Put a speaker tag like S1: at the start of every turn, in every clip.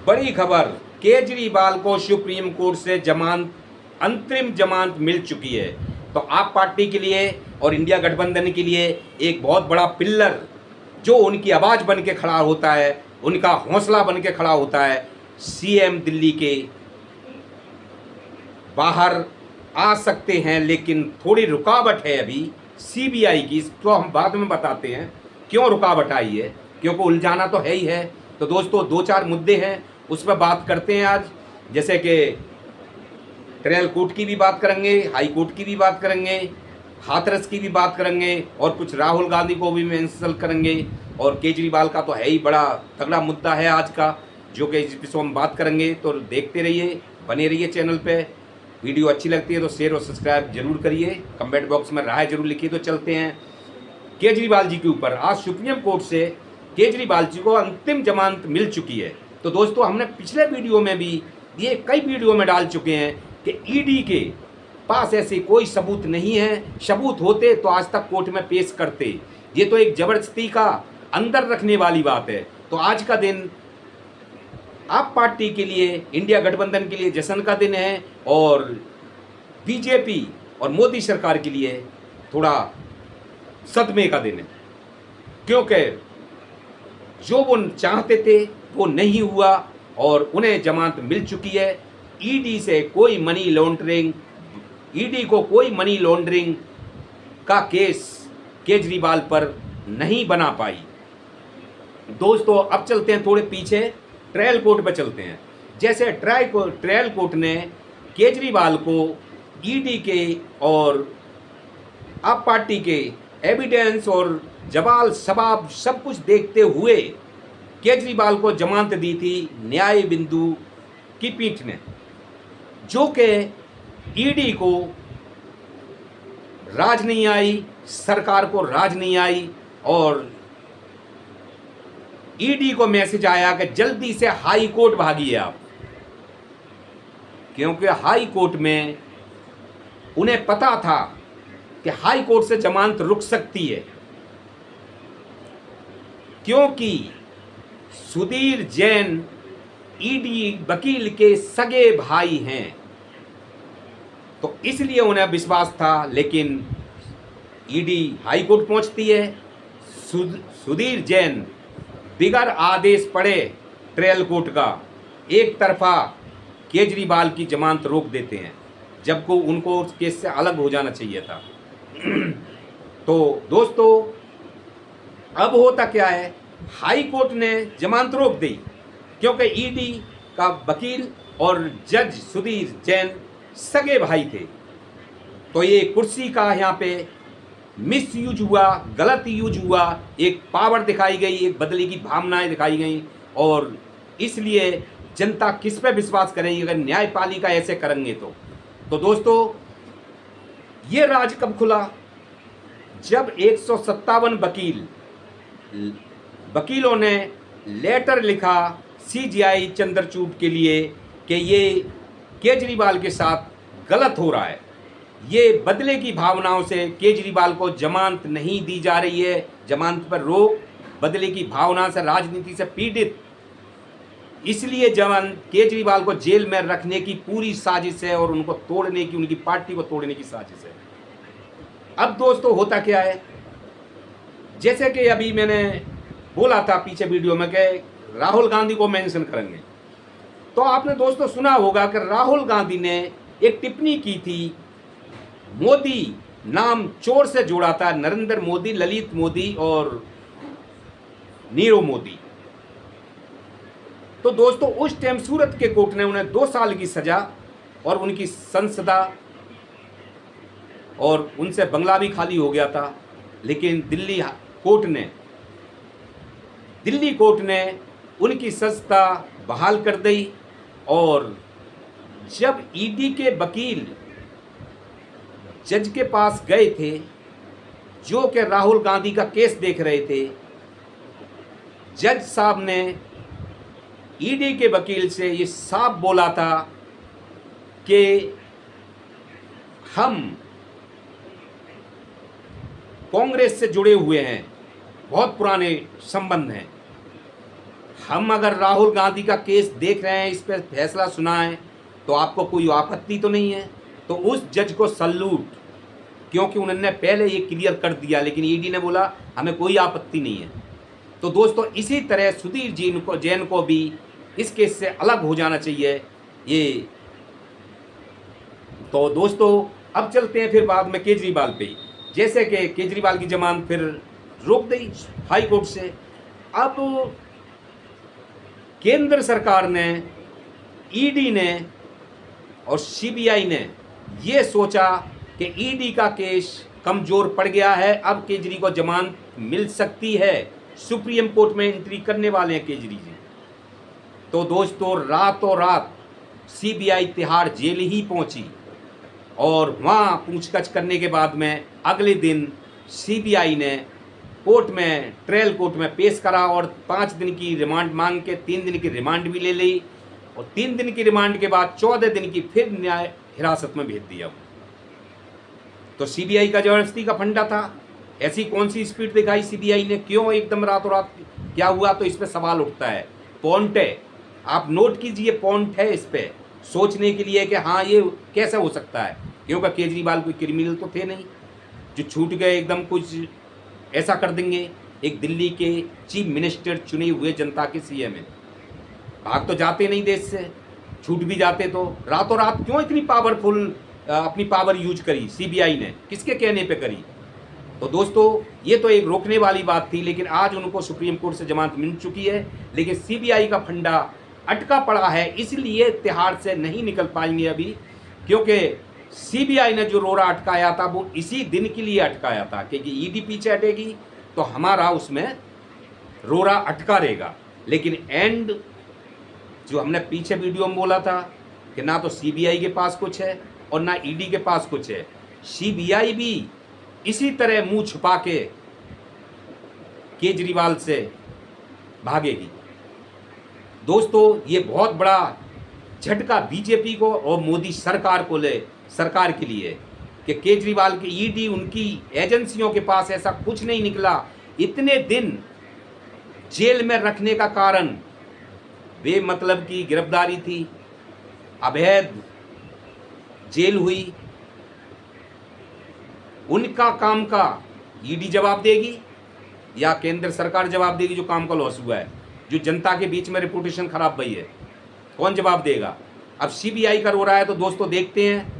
S1: बड़ी खबर, केजरीवाल को सुप्रीम कोर्ट से जमानत, अंतरिम जमानत मिल चुकी है। तो आप पार्टी के लिए और इंडिया गठबंधन के लिए एक बहुत बड़ा पिल्लर, जो उनकी आवाज़ बन के खड़ा होता है, उनका हौसला बन के खड़ा होता है, सीएम दिल्ली के बाहर आ सकते हैं। लेकिन थोड़ी रुकावट है अभी सीबीआई की, इसको हम बाद में बताते हैं क्यों रुकावट आई है, क्योंकि उलझाना तो है ही है। तो दोस्तों, दो चार मुद्दे हैं, उस पर बात करते हैं आज। जैसे कि ट्रायल कोर्ट की भी बात करेंगे, हाई कोर्ट की भी बात करेंगे, हाथरस की भी बात करेंगे, और कुछ राहुल गांधी को भी मेंशन करेंगे। और केजरीवाल का तो है ही बड़ा तगड़ा मुद्दा है आज का, जो कि इस विषय में बात करेंगे। तो देखते रहिए, बने रहिए चैनल पे। वीडियो अच्छी लगती है तो शेयर और सब्सक्राइब जरूर करिए, कमेंट बॉक्स में राय जरूर लिखिए। तो चलते हैं केजरीवाल जी के ऊपर। आज सुप्रीम कोर्ट से केजरीवाल जी को अंतिम जमानत मिल चुकी है। तो दोस्तों, हमने पिछले वीडियो में भी ये कई वीडियो में डाल चुके हैं कि ईडी के पास ऐसे कोई सबूत नहीं है, सबूत होते तो आज तक कोर्ट में पेश करते। ये तो एक जबरदस्ती का अंदर रखने वाली बात है। तो आज का दिन आप पार्टी के लिए, इंडिया गठबंधन के लिए जश्न का दिन है, और बीजेपी और मोदी सरकार के लिए थोड़ा सदमे का दिन है, क्योंकि जो वो चाहते थे वो नहीं हुआ और उन्हें जमानत मिल चुकी है। ईडी से कोई मनी लॉन्ड्रिंग, ईडी को कोई मनी लॉन्ड्रिंग का केस केजरीवाल पर नहीं बना पाई। दोस्तों, अब चलते हैं थोड़े पीछे, ट्रायल कोर्ट पर चलते हैं। जैसे ट्रायल कोर्ट ने केजरीवाल को ईडी के और आप पार्टी के एविडेंस और जवाब सवाब सब कुछ देखते हुए केजरीवाल को जमानत दी थी न्याय बिंदु की पीठ ने, जो कि ईडी को राज नहीं आई, सरकार को राज नहीं आई, और ईडी को मैसेज आया कि जल्दी से हाई कोर्ट भागिए आप, क्योंकि हाई कोर्ट में उन्हें पता था कि हाई कोर्ट से जमानत रुक सकती है, क्योंकि सुधीर जैन ईडी वकील के सगे भाई हैं। तो इसलिए उन्हें विश्वास था। लेकिन ईडी हाई कोर्ट पहुंचती है, सुधीर जैन बिगर आदेश पड़े ट्रायल कोर्ट का एक तरफा केजरीवाल की जमानत रोक देते हैं, जबकि उनको उस केस से अलग हो जाना चाहिए था। तो दोस्तों, अब होता क्या है, हाई कोर्ट ने जमानत रोक दी, क्योंकि ईडी का वकील और जज सुधीर जैन सगे भाई थे। तो ये कुर्सी का यहाँ पे मिस यूज हुआ, गलत यूज हुआ, एक पावर दिखाई गई, एक बदले की भावनाएं दिखाई गई, और इसलिए जनता किस पे विश्वास करेगी अगर न्यायपालिका ऐसे करेंगे तो दोस्तों, ये राज कब खुला, जब 157 वकीलों ने लेटर लिखा सीजीआई चंद्रचूड़ के लिए कि ये केजरीवाल के साथ गलत हो रहा है, ये बदले की भावनाओं से केजरीवाल को जमानत नहीं दी जा रही है, जमानत पर रोक, बदले की भावना से, राजनीति से पीड़ित, इसलिए केजरीवाल को जेल में रखने की पूरी साजिश है और उनको तोड़ने की, उनकी पार्टी को तोड़ने की साजिश है। अब दोस्तों, होता क्या है, जैसे कि अभी मैंने बोला था पीछे वीडियो में कि राहुल गांधी को मेंशन करेंगे, तो आपने दोस्तों सुना होगा कि राहुल गांधी ने एक टिप्पणी की थी, मोदी नाम चोर से जोड़ा था, नरेंद्र मोदी, ललित मोदी और नीरव मोदी। तो दोस्तों, उस टाइम सूरत के कोर्ट ने उन्हें 2 साल की सजा और उनकी संसदा और उनसे बंगला भी खाली हो गया था। लेकिन दिल्ली कोर्ट ने उनकी संसदा बहाल कर दी, और जब ईडी के वकील जज के पास गए थे, जो कि राहुल गांधी का केस देख रहे थे, जज साहब ने ईडी के वकील से ये साफ बोला था कि हम कांग्रेस से जुड़े हुए हैं, बहुत पुराने संबंध हैं, हम अगर राहुल गांधी का केस देख रहे हैं, इस पर फैसला सुनाएं, तो आपको कोई आपत्ति तो नहीं है? तो उस जज को सल्यूट, क्योंकि उन्होंने पहले ये क्लियर कर दिया, लेकिन ईडी ने बोला हमें कोई आपत्ति नहीं है। तो दोस्तों इसी तरह सुधीर जैन को भी इस केस से अलग हो जाना चाहिए ये। तो दोस्तों अब चलते हैं फिर बाद में केजरीवाल पे। जैसे कि केजरीवाल की जमानत फिर रोक दी हाई कोर्ट से। अब केंद्र सरकार ने, ईडी ने और सीबीआई ने ये सोचा कि ईडी का केस कमजोर पड़ गया है, अब केजरी को जमानत मिल सकती है। सुप्रीम कोर्ट में एंट्री करने वाले हैं केजरी जी। तो दोस्तों रातों रात सीबीआई तिहाड़ जेल ही पहुंची और वहाँ पूछताछ करने के बाद में अगले दिन सीबीआई ने कोर्ट में, ट्रायल कोर्ट में पेश करा और 5 दिन की रिमांड मांग के 3 दिन की रिमांड भी ले ली और 3 दिन की रिमांड के बाद 14 दिन की फिर न्याय हिरासत में भेज दिया। तो सीबीआई का जबरदस्ती का फंडा था। ऐसी कौन सी स्पीड दिखाई सीबीआई ने, क्यों एकदम रातों रात क्या हुआ? तो इस पर सवाल उठता है। पॉइंट है, आप नोट कीजिए, पॉइंट है इस पे सोचने के लिए कि हाँ ये कैसे हो सकता है। क्योंकि केजरीवाल कोई क्रिमिनल तो थे नहीं जो छूट गए एकदम कुछ ऐसा कर देंगे। एक दिल्ली के चीफ मिनिस्टर चुने हुए जनता के सीएम है, भाग तो जाते नहीं देश से, छूट भी जाते तो रातों रात क्यों इतनी पावरफुल अपनी पावर यूज करी सीबीआई ने, किसके कहने पे करी? तो दोस्तों ये तो एक रोकने वाली बात थी, लेकिन आज उनको सुप्रीम कोर्ट से जमानत मिल चुकी है। लेकिन सीबीआई का फंडा अटका पड़ा है, इसलिए तिहाड़ से नहीं निकल पाएंगे अभी, क्योंकि सीबीआई ने जो रोरा अटकाया था वो इसी दिन के लिए अटकाया था, क्योंकि ईडी पीछे हटेगी तो हमारा उसमें रोरा अटका रहेगा। लेकिन एंड जो हमने पीछे वीडियो में बोला था कि ना तो सीबीआई के पास कुछ है और ना ईडी के पास कुछ है, सीबीआई भी इसी तरह मुंह छुपा के केजरीवाल से भागेगी। दोस्तों ये बहुत बड़ा झटका बीजेपी को और मोदी सरकार के लिए कि केजरीवाल की ईडी, उनकी एजेंसियों के पास ऐसा कुछ नहीं निकला। इतने दिन जेल में रखने का कारण बेमतलब की गिरफ्तारी थी, अवैध जेल हुई, उनका काम का ईडी जवाब देगी या केंद्र सरकार जवाब देगी? जो काम का लॉस हुआ है, जो जनता के बीच में रिपुटेशन खराब हुई है, कौन जवाब देगा? अब सीबीआई का रो रहा है। तो दोस्तों देखते हैं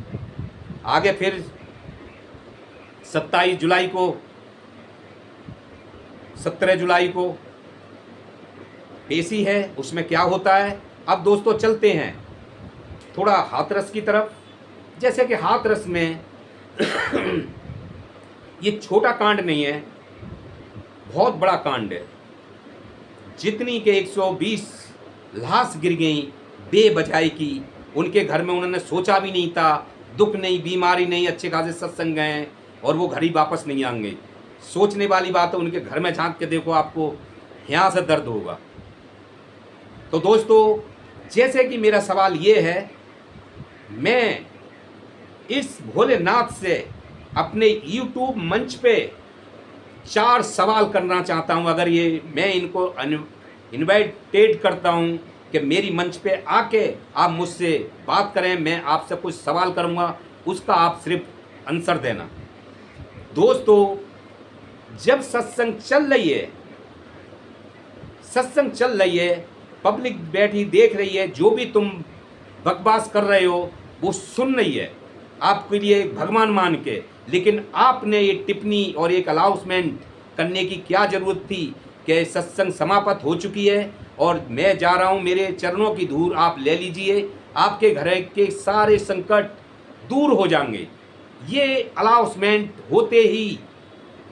S1: आगे फिर 27 जुलाई को 17 जुलाई को पेशी है, उसमें क्या होता है। अब दोस्तों चलते हैं थोड़ा हाथरस की तरफ। जैसे कि हाथरस में ये छोटा कांड नहीं है, बहुत बड़ा कांड है। जितनी के 120 लाश गिर गई बेवजह की, उनके घर में उन्होंने सोचा भी नहीं था, दुख नहीं, बीमारी नहीं, अच्छे खासे सत्संग गए और वो घर ही वापस नहीं आएंगे। सोचने वाली बात है, उनके घर में झांक के देखो, आपको यहाँ से दर्द होगा। तो दोस्तों जैसे कि मेरा सवाल ये है, मैं इस भोलेनाथ से अपने YouTube मंच पे 4 सवाल करना चाहता हूं। अगर ये मैं इनको इनवाइटेड करता हूं कि मेरी मंच पे आके आप मुझसे बात करें, मैं आपसे कुछ सवाल करूंगा, उसका आप सिर्फ आंसर देना। दोस्तों जब सत्संग चल रही है, पब्लिक बैठी देख रही है, जो भी तुम बकवास कर रहे हो वो सुन रही है आपके लिए भगवान मान के, लेकिन आपने ये टिप्पणी और एक अनाउंसमेंट करने की क्या ज़रूरत थी कि सत्संग समाप्त हो चुकी है और मैं जा रहा हूँ, मेरे चरणों की धूल आप ले लीजिए, आपके घर के सारे संकट दूर हो जाएंगे। ये अनाउंसमेंट होते ही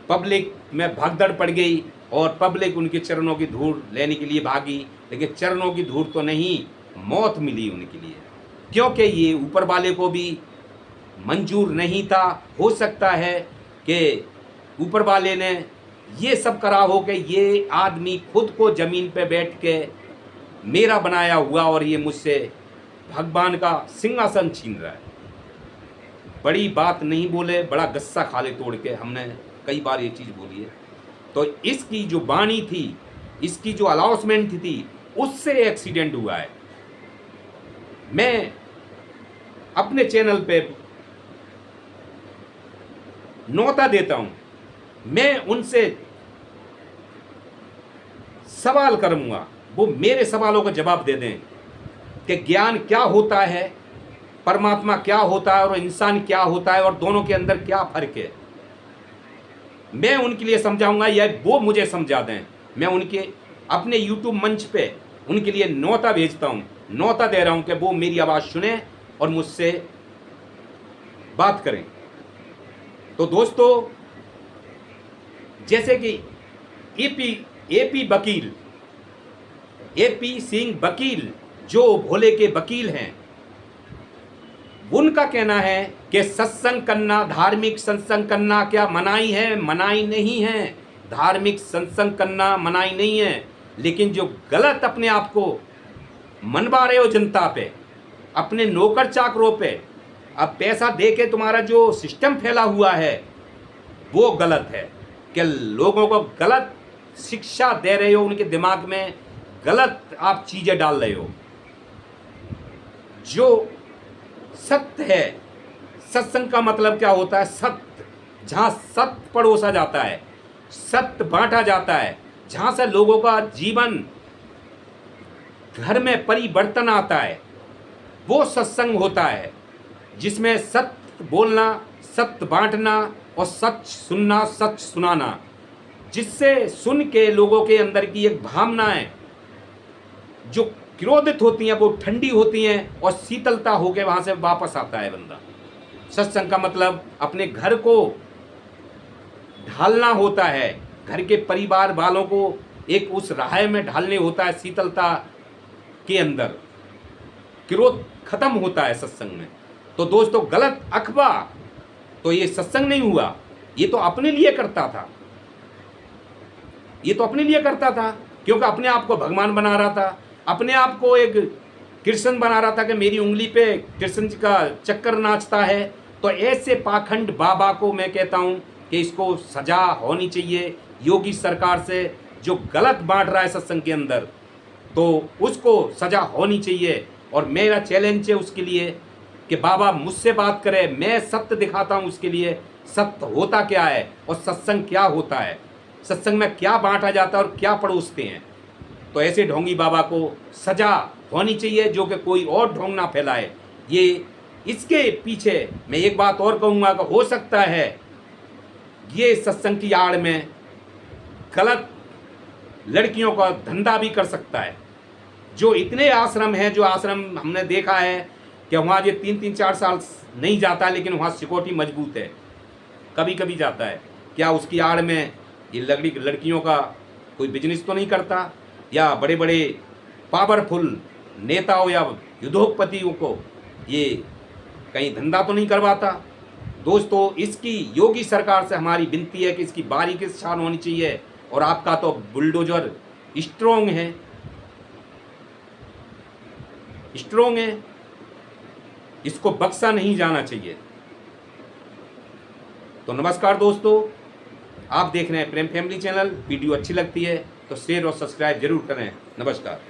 S1: पब्लिक में भगदड़ पड़ गई और पब्लिक उनके चरणों की धूल लेने के लिए भागी, लेकिन चरणों की धूल तो नहीं, मौत मिली उनके लिए, क्योंकि ये ऊपर वाले को भी मंजूर नहीं था। हो सकता है कि ऊपर वाले ने ये सब करा हो कि ये आदमी खुद को ज़मीन पे बैठ के मेरा बनाया हुआ और ये मुझसे भगवान का सिंहासन छीन रहा है। बड़ी बात नहीं बोले, बड़ा गस्सा खा ले तोड़ के, हमने कई बार ये चीज़ बोली है। तो इसकी जो बाणी थी, इसकी जो अनाउंसमेंट थी, उससे एक्सीडेंट हुआ है। मैं अपने चैनल पे न्योता देता हूं, मैं उनसे सवाल करूंगा, वो मेरे सवालों का जवाब दे दें कि ज्ञान क्या होता है, परमात्मा क्या होता है और इंसान क्या होता है और दोनों के अंदर क्या फर्क है। मैं उनके लिए समझाऊंगा या वो मुझे समझा दें। मैं उनके अपने यूट्यूब मंच पे उनके लिए न्योता भेजता हूं, न्योता दे रहा हूं कि वो मेरी आवाज़ सुने और मुझसे बात करें। तो दोस्तों, जैसे कि एपी सिंह वकील जो भोले के वकील हैं, उनका कहना है कि सत्संग करना, धार्मिक सत्संग करना क्या मनाही है? मनाही नहीं है। धार्मिक सत्संग करना मनाही नहीं है, लेकिन जो गलत अपने आप को मनवा रहे हो जनता पे, अपने नौकर चाकरों पे, अब पैसा दे के तुम्हारा जो सिस्टम फैला हुआ है वो गलत है कि लोगों को गलत शिक्षा दे रहे हो, उनके दिमाग में गलत आप चीजें डाल रहे हो। जो सत्य है, सत्संग का मतलब क्या होता है? सत्य, जहां सत्य परोसा जाता है, सत्य बांटा जाता है, जहां से लोगों का जीवन, घर में परिवर्तन आता है, वो सत्संग होता है, जिसमें सत्य बोलना, सत्य बांटना और सच सुनना, सच सुनाना, जिससे सुन के लोगों के अंदर की एक भावनाएं जो क्रोधित होती हैं वो ठंडी होती हैं और शीतलता होकर वहां से वापस आता है बंदा। सत्संग का मतलब अपने घर को ढालना होता है, घर के परिवार वालों को एक उस राह में ढालने होता है, शीतलता के अंदर क्रोध खत्म होता है सत्संग में। तो दोस्तों, गलत अखबा तो ये सत्संग नहीं हुआ, ये तो अपने लिए करता था, ये तो अपने लिए करता था, क्योंकि अपने आप को भगवान बना रहा था, अपने आप को एक कृष्ण बना रहा था कि मेरी उंगली पे कृष्ण जी का चक्कर नाचता है। तो ऐसे पाखंड बाबा को मैं कहता हूं कि इसको सजा होनी चाहिए योगी सरकार से, जो गलत बांट रहा है सत्संग के अंदर, तो उसको सजा होनी चाहिए। और मेरा चैलेंज है उसके लिए कि बाबा मुझसे बात करे, मैं सत्य दिखाता हूं उसके लिए, सत्य होता क्या है और सत्संग क्या होता है, सत्संग में क्या बांटा जाता है और क्या परोसते हैं। तो ऐसे ढोंगी बाबा को सजा होनी चाहिए, जो कि कोई और ढोंग ना फैलाए। ये इसके पीछे मैं एक बात और कहूँगा कि हो सकता है ये सत्संग की आड़ में गलत लड़कियों का धंधा भी कर सकता है। जो इतने आश्रम हैं, जो आश्रम हमने देखा है कि वहाँ ये 3-3 4 साल नहीं जाता, लेकिन वहाँ सिक्योरिटी मजबूत है, कभी कभी जाता है। क्या उसकी आड़ में ये लड़कियों का कोई बिजनेस तो नहीं करता, या बड़े बड़े पावरफुल नेताओं या उद्योगपतियों को ये कहीं धंधा तो नहीं करवाता? दोस्तों, इसकी योगी सरकार से हमारी विनती है कि इसकी बारीकी से छान होनी चाहिए। और आपका तो बुलडोजर स्ट्रोंग है, स्ट्रोंग है, इसको बख्शा नहीं जाना चाहिए। तो नमस्कार दोस्तों, आप देख रहे हैं प्रेम फैमिली चैनल। वीडियो अच्छी लगती है तो शेयर और सब्सक्राइब जरूर करें। नमस्कार।